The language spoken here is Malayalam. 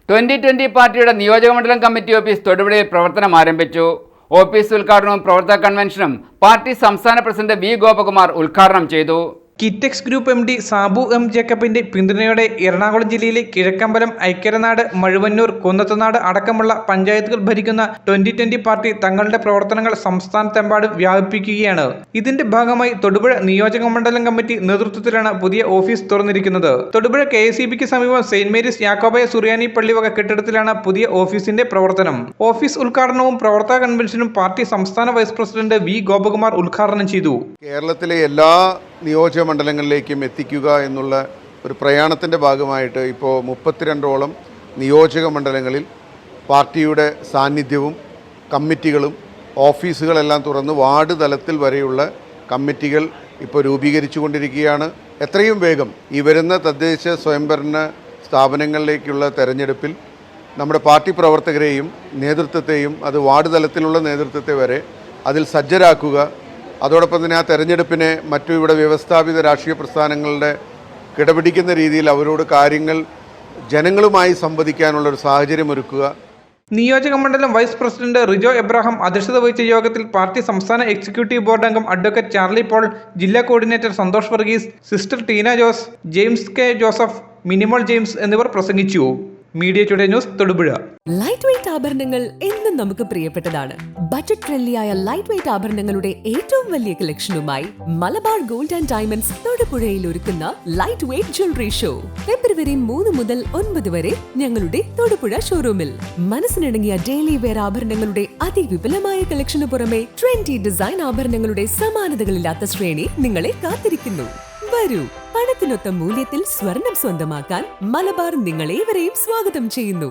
2020 പാർട്ടിയുടെ നിയോജകമണ്ഡലം കമ്മിറ്റി ഓഫീസ് തൊടുപുഴയിൽ പ്രവർത്തനം ആരംഭിച്ചു. ഓഫീസ് ഉദ്ഘാടനവും പ്രവർത്തക കൺവെൻഷനും പാർട്ടി സംസ്ഥാന പ്രസിഡന്റ് വി ഗോപകുമാർ ഉദ്ഘാടനം ചെയ്തു. Kitex group MD Sabu M ജേക്കബിന്റെ പിന്തുണയോടെ എറണാകുളം ജില്ലയിലെ കിഴക്കമ്പലം, ഐക്യരനാട്, മഴുവന്നൂർ, കുന്നത്തുനാട് അടക്കമുള്ള പഞ്ചായത്തുകൾ ഭരിക്കുന്ന 2020 പാർട്ടി തങ്ങളുടെ പ്രവർത്തനങ്ങൾ സംസ്ഥാനത്തെമ്പാടും വ്യാപിപ്പിക്കുകയാണ്. ഇതിന്റെ ഭാഗമായി തൊടുപുഴ നിയോജക മണ്ഡലം കമ്മിറ്റി നേതൃത്വത്തിലാണ് പുതിയ ഓഫീസ് തുറന്നിരിക്കുന്നത്. തൊടുപുഴ KICBക്ക് സമീപം സെന്റ് മേരീസ് യാക്കോബായ സുറിയാനി പള്ളിവക കെട്ടിടത്തിലാണ് പുതിയ ഓഫീസിന്റെ പ്രവർത്തനം. ഓഫീസ് ഉദ്ഘാടനവും പ്രവർത്തക കൺവെൻഷനും പാർട്ടി സംസ്ഥാന വൈസ് പ്രസിഡന്റ് വി ഗോപകുമാർ ഉദ്ഘാടനം ചെയ്തു. കേരളത്തിലെ എല്ലാ നിയോജക മണ്ഡലങ്ങളിലേക്കും എത്തിക്കുക എന്നുള്ള ഒരു പ്രയാണത്തിൻ്റെ ഭാഗമായിട്ട് ഇപ്പോൾ 32ഓളം നിയോജക മണ്ഡലങ്ങളിൽ പാർട്ടിയുടെ സാന്നിധ്യവും കമ്മിറ്റികളും ഓഫീസുകളെല്ലാം തുറന്ന് വാർഡ് തലത്തിൽ വരെയുള്ള കമ്മിറ്റികൾ ഇപ്പോൾ രൂപീകരിച്ചു കൊണ്ടിരിക്കുകയാണ്. എത്രയും വേഗം ഈ വരുന്ന തദ്ദേശ സ്വയംഭരണ സ്ഥാപനങ്ങളിലേക്കുള്ള തെരഞ്ഞെടുപ്പിൽ നമ്മുടെ പാർട്ടി പ്രവർത്തകരെയും നേതൃത്വത്തെയും, അത് വാർഡ് തലത്തിലുള്ള നേതൃത്വത്തെ വരെ അതിൽ സജ്ജരാക്കുക. അതോടൊപ്പം തന്നെ ആ തെരഞ്ഞെടുപ്പിനെ മറ്റു ഇവിടെ വ്യവസ്ഥാപിത രാഷ്ട്രീയ പ്രസ്ഥാനങ്ങളുടെ കിടപിടിക്കുന്ന രീതിയിൽ അവരോട് കാര്യങ്ങൾ ജനങ്ങളുമായി സംവദിക്കാനുള്ളൊരു സാഹചര്യം ഒരുക്കുക. നിയോജക മണ്ഡലം വൈസ് പ്രസിഡന്റ് റിജോ എബ്രഹാം അധ്യക്ഷത വഹിച്ച യോഗത്തിൽ പാർട്ടി സംസ്ഥാന എക്സിക്യൂട്ടീവ് ബോർഡ് അംഗം അഡ്വക്കേറ്റ് ചാർലി പോൾ, ജില്ലാ coordinator Santhosh Varghese, sister Tina Jose, James K Joseph, Minimol James എന്നിവർ പ്രസംഗിച്ചു. Media today news, Thodupuzha. Light weight ആഭരണങ്ങൾ എന്നും നമുക്ക് പ്രിയപ്പെട്ടതാണ്. ബജറ്റ് ഫ്രണ്ട്ലിയായ ലൈറ്റ് വെയ്റ്റ് ആഭരണങ്ങളുടെ ഏറ്റവും വലിയ കളക്ഷനുമായി മലബാർ ഗോൾഡ് ആൻഡ് ഡയമണ്ട്സ് തൊടുപുഴയിൽ ഒരുക്കുന്ന light weight jewellery show February 3 മുതൽ 9 വരെ ഞങ്ങളുടെ തൊടുപുഴ ഷോറൂമിൽ. മനസ്സിനിണങ്ങിയ ഡെയിലി വെയർ ആഭരണങ്ങളുടെ അതിവിപുലമായ കളക്ഷനു പുറമെ ട്രെൻഡി ഡിസൈൻ ആഭരണങ്ങളുടെ സമാനതകളില്ലാത്ത ശ്രേണി നിങ്ങളെ കാത്തിരിക്കുന്നു. വരൂ, പണത്തിനൊത്ത മൂല്യത്തിൽ സ്വർണം സ്വന്തമാക്കാൻ മലബാർ നിങ്ങളേവരെയും സ്വാഗതം ചെയ്യുന്നു.